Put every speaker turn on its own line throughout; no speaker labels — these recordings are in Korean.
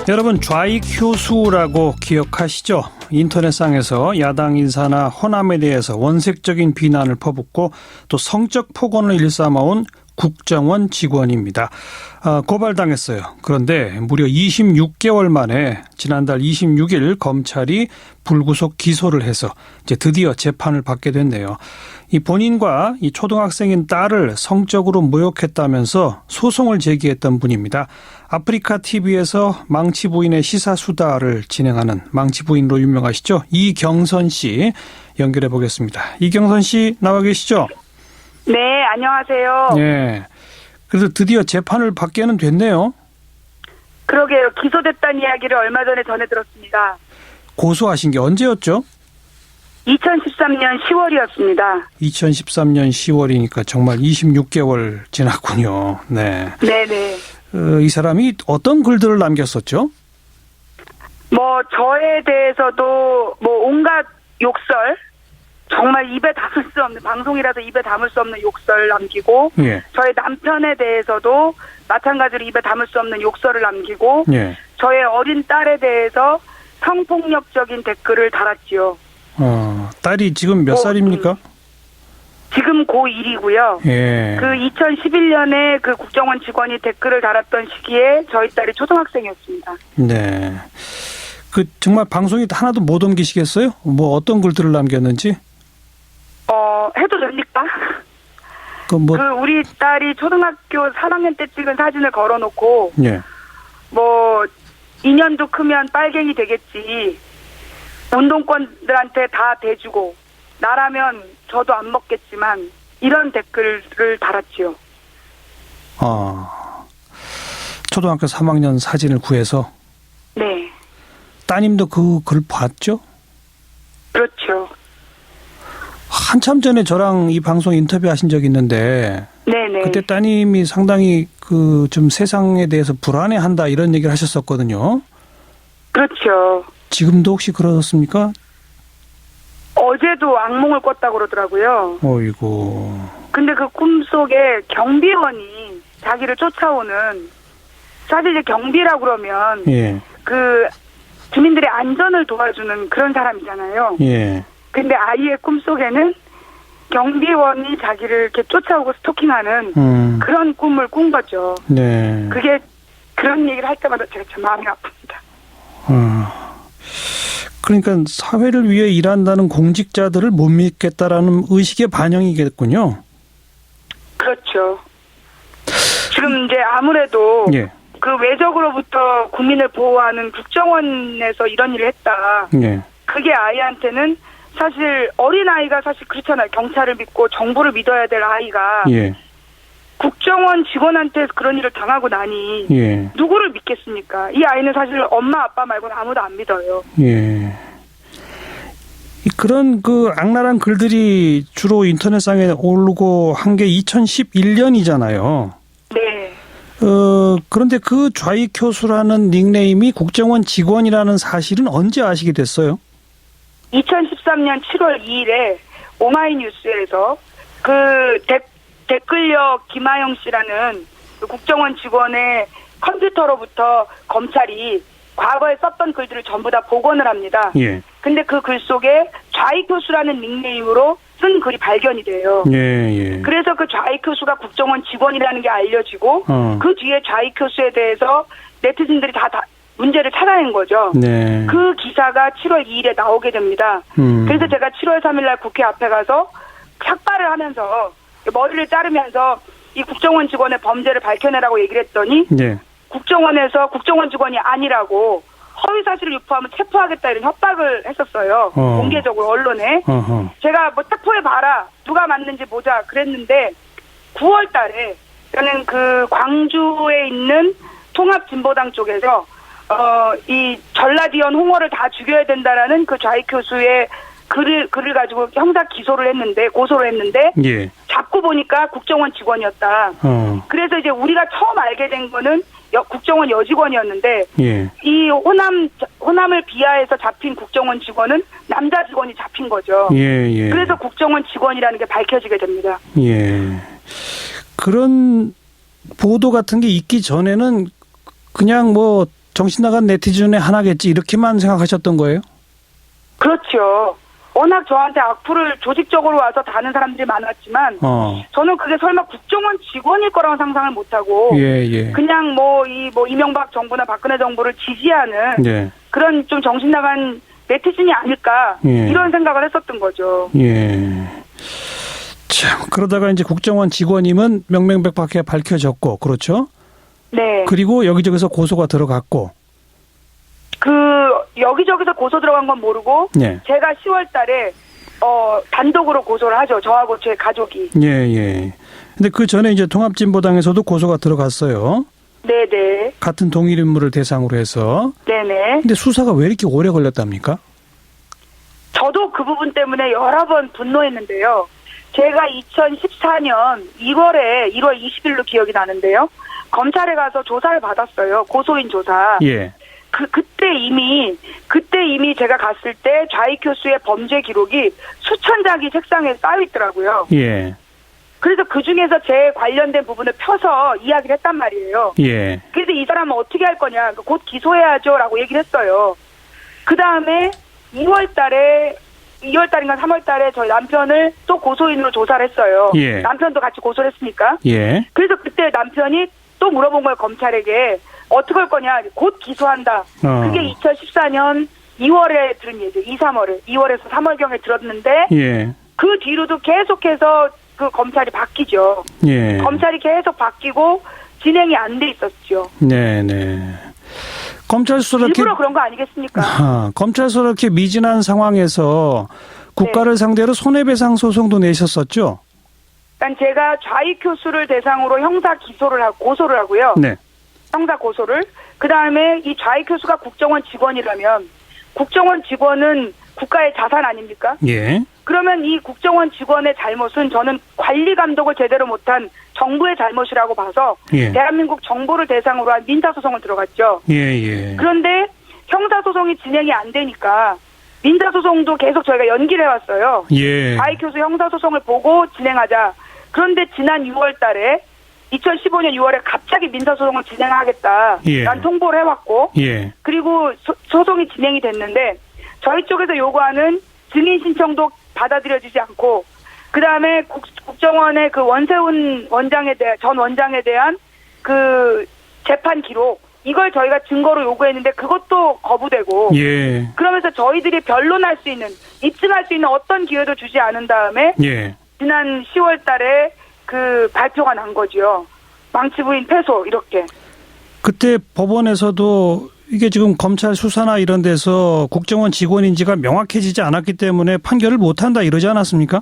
여러분, 좌익효수라고 기억하시죠? 인터넷상에서 야당 인사나 호남에 대해서 원색적인 비난을 퍼붓고 또 성적 폭언을 일삼아온 국정원 직원입니다. 고발당했어요. 그런데 무려 26개월 만에 지난달 26일 검찰이 불구속 기소를 해서 이제 드디어 재판을 받게 됐네요. 이 본인과 이 초등학생인 딸을 성적으로 모욕했다면서 소송을 제기했던 분입니다. 아프리카 TV에서 망치 부인의 시사수다를 진행하는 망치 부인으로 유명하시죠? 이경선 씨 연결해 보겠습니다. 이경선 씨 나와 계시죠?
네, 안녕하세요.
네. 그래서 드디어 재판을 받게는 됐네요.
그러게요. 기소됐다는 이야기를 얼마 전에 전해 들었습니다.
고소하신 게 언제였죠?
2013년 10월이었습니다.
2013년 10월이니까 정말 26개월 지났군요. 네.
네네.
이 사람이 어떤 글들을 남겼었죠?
저에 대해서도 온갖 욕설, 정말 입에 담을 수 없는, 방송이라서 입에 담을 수 없는 욕설 남기고,
예.
저의 남편에 대해서도 마찬가지로 입에 담을 수 없는 욕설을 남기고,
예.
저의 어린 딸에 대해서 성폭력적인 댓글을 달았지요.
딸이 지금 몇 살입니까?
지금 고1이고요.
예.
그 2011년에 그 국정원 직원이 댓글을 달았던 시기에 저희 딸이 초등학생이었습니다.
네. 정말 방송이 하나도 못 옮기시겠어요? 어떤 글들을 남겼는지?
해도 됩니까? 우리 딸이 초등학교 3학년 때 찍은 사진을 걸어놓고,
예.
2년도 크면 빨갱이 되겠지. 운동권들한테 다 대주고, 나라면 저도 안 먹겠지만, 이런 댓글을 달았지요.
초등학교 3학년 사진을 구해서?
네.
따님도 그 글 봤죠?
그렇죠.
한참 전에 저랑 이 방송 인터뷰하신 적이 있는데,
네네.
그때 따님이 상당히 좀 세상에 대해서 불안해한다 이런 얘기를 하셨었거든요.
그렇죠.
지금도 혹시 그러셨습니까?
어제도 악몽을 꿨다고 그러더라고요.
어이고.
근데 그 꿈속에 경비원이 자기를 쫓아오는, 사실 이제 경비라고 그러면,
예.
주민들의 안전을 도와주는 그런 사람이잖아요.
예.
근데 아이의 꿈속에는 경비원이 자기를 이렇게 쫓아오고 스토킹하는 그런 꿈을 꾼 거죠.
네.
그게 그런 얘기를 할 때마다 제가 참 마음이 아픕니다.
그러니까 사회를 위해 일한다는 공직자들을 못 믿겠다라는 의식의 반영이겠군요.
그렇죠. 지금 이제 아무래도
예.
그 외적으로부터 국민을 보호하는 국정원에서 이런 일을 했다.
예.
그게 아이한테는 사실 어린아이가 사실 그렇잖아요. 경찰을 믿고 정부를 믿어야 될 아이가
예.
국정원 직원한테 그런 일을 당하고 나니
예.
누구를 믿겠습니까? 이 아이는 사실 엄마 아빠 말고는 아무도 안 믿어요.
예. 그런 악랄한 글들이 주로 인터넷상에 오르고 한 게 2011년이잖아요.
네.
그런데 그 좌익효수라는 닉네임이 국정원 직원이라는 사실은 언제 아시게 됐어요?
2013년 7월 2일에 오마이뉴스에서 댓글력 김하영 씨라는 그 국정원 직원의 컴퓨터로부터 검찰이 과거에 썼던 글들을 전부 다 복원을 합니다.
예.
근데 그 글 속에 좌익효수라는 닉네임으로 쓴 글이 발견이 돼요.
예, 예.
그래서 그 좌익효수가 국정원 직원이라는 게 알려지고 그 뒤에 좌익효수에 대해서 네티즌들이 다 문제를 찾아낸 거죠.
네.
그 기사가 7월 2일에 나오게 됩니다. 그래서 제가 7월 3일 날 국회 앞에 가서 삭발을 하면서 머리를 자르면서 이 국정원 직원의 범죄를 밝혀내라고 얘기를 했더니
네.
국정원에서 국정원 직원이 아니라고 허위 사실을 유포하면 체포하겠다 이런 협박을 했었어요. 공개적으로 언론에. 제가 체포해봐라. 누가 맞는지 보자 그랬는데 9월 달에 저는 그 광주에 있는 통합진보당 쪽에서 이 전라디언 홍어를 다 죽여야 된다라는 그 좌익효수의 글을 가지고 형사 고소를 했는데
예.
잡고 보니까 국정원 직원이었다. 그래서 이제 우리가 처음 알게 된 거는 국정원 여직원이었는데
예.
이 호남을 비하해서 잡힌 국정원 직원은 남자 직원이 잡힌 거죠.
예, 예.
그래서 국정원 직원이라는 게 밝혀지게 됩니다.
예. 그런 보도 같은 게 있기 전에는 그냥 정신 나간 네티즌의 하나겠지 이렇게만 생각하셨던 거예요?
그렇죠. 워낙 저한테 악플을 조직적으로 와서 다는 사람들이 많았지만 저는 그게 설마 국정원 직원일 거라고 상상을 못하고 그냥 이명박 정부나 박근혜 정부를 지지하는 그런 좀 정신 나간 네티즌이 아닐까 이런 생각을 했었던 거죠.
참 그러다가 이제 국정원 직원임은 명명백백하게 밝혀졌고 그렇죠?
네.
그리고 여기저기서 고소가 들어갔고.
여기저기서 고소 들어간 건 모르고 제가 10월 달에 단독으로 고소를 하죠. 저하고 제 가족이.
근데 그 전에 이제 통합진보당에서도 고소가 들어갔어요.
네네.
같은 동일 인물을 대상으로 해서.
네네.
근데 수사가 왜 이렇게 오래 걸렸답니까?
저도 그 부분 때문에 여러 번 분노했는데요. 제가 2014년 1월 20일로 기억이 나는데요. 검찰에 가서 조사를 받았어요. 고소인 조사. 그때 이미 제가 갔을 때 좌익교수의 범죄 기록이 수천 장이 책상에 쌓여 있더라고요. 그래서 그 중에서 제 관련된 부분을 펴서 이야기를 했단 말이에요. 그래서 이 사람은 어떻게 할 거냐, 곧 기소해야죠라고 얘기를 했어요. 그 다음에 2월달인가 3월달에 저희 남편을 또 고소인으로 조사를 했어요. 남편도 같이 고소를 했으니까. 그래서 그때 남편이 또 물어본 거예요, 검찰에게. 어떻게 할 거냐, 곧 기소한다. 그게 2014년 2월에 들은 얘기죠. 2월에서 3월경에 들었는데 그 뒤로도 계속해서 그 검찰이 바뀌죠. 검찰이 계속 바뀌고 진행이 안 돼 있었죠.
검찰 수사
일부러 그런 거 아니겠습니까?
검찰 수사 이렇게 미진한 상황에서 국가를 상대로 손해배상 소송도 내셨었죠?
그러니까 제가 좌익 교수를 대상으로 형사 고소를 하고요. 형사 고소를. 그 다음에 이 좌익 교수가 국정원 직원이라면 국정원 직원은 국가의 자산 아닙니까? 그러면 이 국정원 직원의 잘못은 저는 관리 감독을 제대로 못한 정부의 잘못이라고 봐서 대한민국 정부를 대상으로 한 민사소송을 들어갔죠. 그런데 형사소송이 진행이 안 되니까 민사소송도 계속 저희가 연기를 해왔어요. 좌익 교수 형사소송을 보고 진행하자. 그런데 지난 6월 달에 2015년 6월에 갑자기 민사소송을 진행하겠다라는 통보를 해왔고 그리고 소송이 진행이 됐는데 저희 쪽에서 요구하는 증인 신청도 받아들여지지 않고 그다음에 국정원의 그 원세훈 전 원장에 대한 그 재판 기록 이걸 저희가 증거로 요구했는데 그것도 거부되고 그러면서 저희들이 변론할 수 있는 입증할 수 있는 어떤 기회도 주지 않은 다음에 지난 10월 달에 그 발표가 난 거죠. 망치부인 패소 이렇게.
그때 법원에서도 이게 지금 검찰 수사나 이런 데서 국정원 직원인지가 명확해지지 않았기 때문에 판결을 못한다 이러지 않았습니까?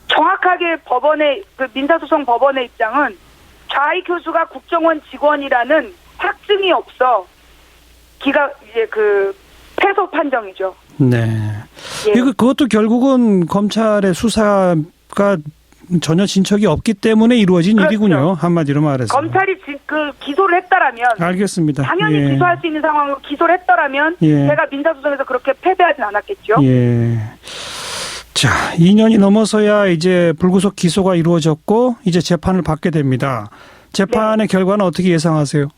정확하게 그 민사소송 법원의 입장은 좌익 교수가 국정원 직원이라는 확증이 없어 이제 그 패소 판정이죠. 그것도 결국은 검찰의 수사가 전혀 진척이 없기 때문에 이루어진 일이군요. 한마디로 말해서. 검찰이 기소를 했다라면.
알겠습니다.
당연히 기소할 수 있는 상황으로 기소를 했더라면 제가 민사소송에서 그렇게 패배하진 않았겠죠.
자, 2년이 넘어서야 이제 불구속 기소가 이루어졌고 이제 재판을 받게 됩니다. 재판의 결과는 어떻게 예상하세요?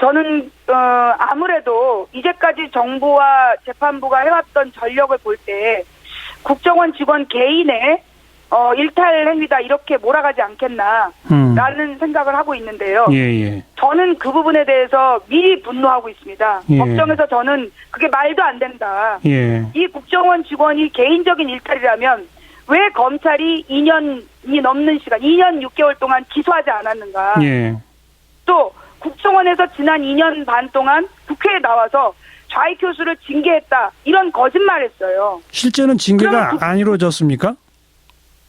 저는 아무래도 이제까지 정부와 재판부가 해왔던 전력을 볼 때 국정원 직원 개인의 일탈 행위다 이렇게 몰아가지 않겠나라는 생각을 하고 있는데요. 저는 그 부분에 대해서 미리 분노하고 있습니다. 법정에서 저는 그게 말도 안 된다. 이 국정원 직원이 개인적인 일탈이라면 왜 검찰이 2년이 넘는 시간, 2년 6개월 동안 기소하지 않았는가. 또 국정원에서 지난 2년 반 동안 국회에 나와서 좌익 교수를 징계했다. 이런 거짓말했어요.
실제는 징계가 안 이루어졌습니까?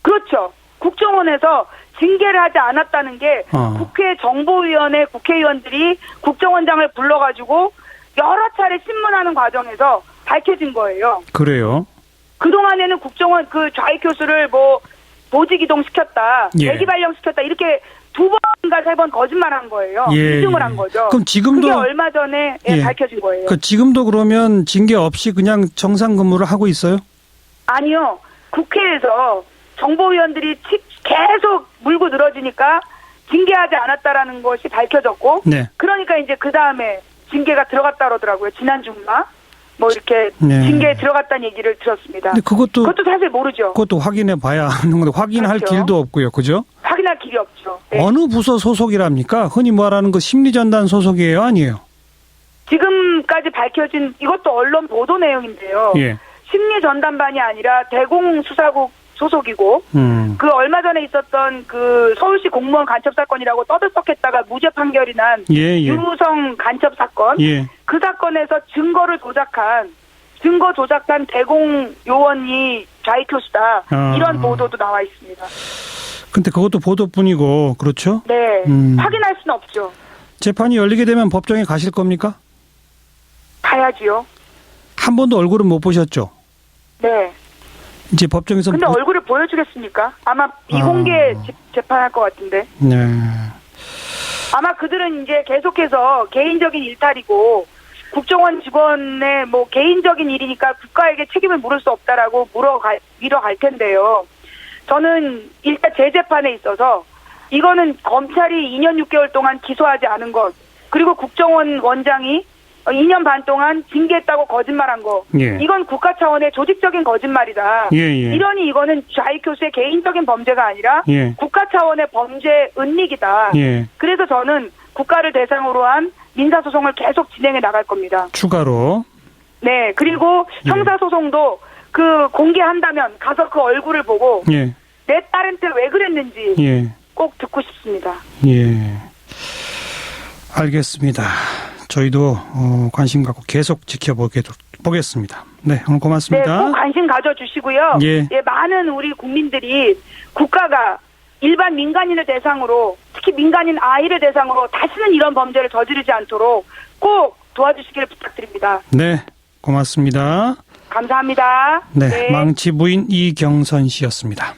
그렇죠. 국정원에서 징계를 하지 않았다는 게 국회 정보위원회 국회의원들이 국정원장을 불러가지고 여러 차례 신문하는 과정에서 밝혀진 거예요.
그래요?
그동안에는 국정원 그 좌익 교수를 보직 이동시켰다. 대기 발령시켰다. 이렇게 2번인가 3번 거짓말한 거예요. 위증을 한 거죠.
그럼 지금도
그게 얼마 전에 밝혀진 거예요.
지금도 그러면 징계 없이 그냥 정상 근무를 하고 있어요?
아니요. 국회에서 정보위원들이 계속 물고 늘어지니까 징계하지 않았다라는 것이 밝혀졌고,
네.
그러니까 이제 그 다음에 징계가 들어갔다 그러더라고요. 지난주인가? 뭐 이렇게
네.
징계에 들어갔다는 얘기를 들었습니다.
근데 그것도
사실 모르죠.
그것도 확인해 봐야 하는 건데 확인할
그렇죠.
길도 없고요. 그죠?
확인할 길이 없죠. 네.
어느 부서 소속이랍니까? 흔히 말하는 그 심리전단 소속이에요, 아니에요?
지금까지 밝혀진 이것도 언론 보도 내용인데요.
예.
심리전담반이 아니라 대공수사국 소속이고 그 얼마 전에 있었던 그 서울시 공무원 간첩 사건이라고 떠들썩했다가 무죄 판결이 난
예.
유성 간첩 사건
예.
그 사건에서 증거 조작한 대공 요원이 좌익교수다 이런 보도도 나와 있습니다.
근데 그것도 보도뿐이고 그렇죠?
네, 확인할 수는 없죠.
재판이 열리게 되면 법정에 가실 겁니까?
가야지요.
한 번도 얼굴은 못 보셨죠?
네.
이제 법정에서
근데 얼굴을 보여주겠습니까? 아마 비공개 재판할 것 같은데.
네.
아마 그들은 이제 계속해서 개인적인 일탈이고 국정원 직원의 뭐 개인적인 일이니까 국가에게 책임을 물을 수 없다라고 밀어갈 텐데요. 저는 일단 재재판에 있어서 이거는 검찰이 2년 6개월 동안 기소하지 않은 것, 그리고 국정원 원장이 2년 반 동안 징계했다고 거짓말한 거,
예.
이건 국가 차원의 조직적인 거짓말이다.
예.
이러니 이거는 좌익 교수의 개인적인 범죄가 아니라
예.
국가 차원의 범죄 은닉이다.
예.
그래서 저는 국가를 대상으로 한 민사소송을 계속 진행해 나갈 겁니다.
추가로.
네, 그리고 형사소송도 그 공개한다면 가서 그 얼굴을 보고
예.
내 딸한테 왜 그랬는지
예.
꼭 듣고 싶습니다.
예. 알겠습니다. 저희도 관심 갖고 계속 지켜보겠습니다. 네, 오늘 고맙습니다.
네, 꼭 관심 가져주시고요.
예.
많은 우리 국민들이 국가가 일반 민간인을 대상으로, 특히 민간인 아이를 대상으로 다시는 이런 범죄를 저지르지 않도록 꼭 도와주시기를 부탁드립니다.
네, 고맙습니다.
감사합니다.
네. 망치 부인 이경선 씨였습니다.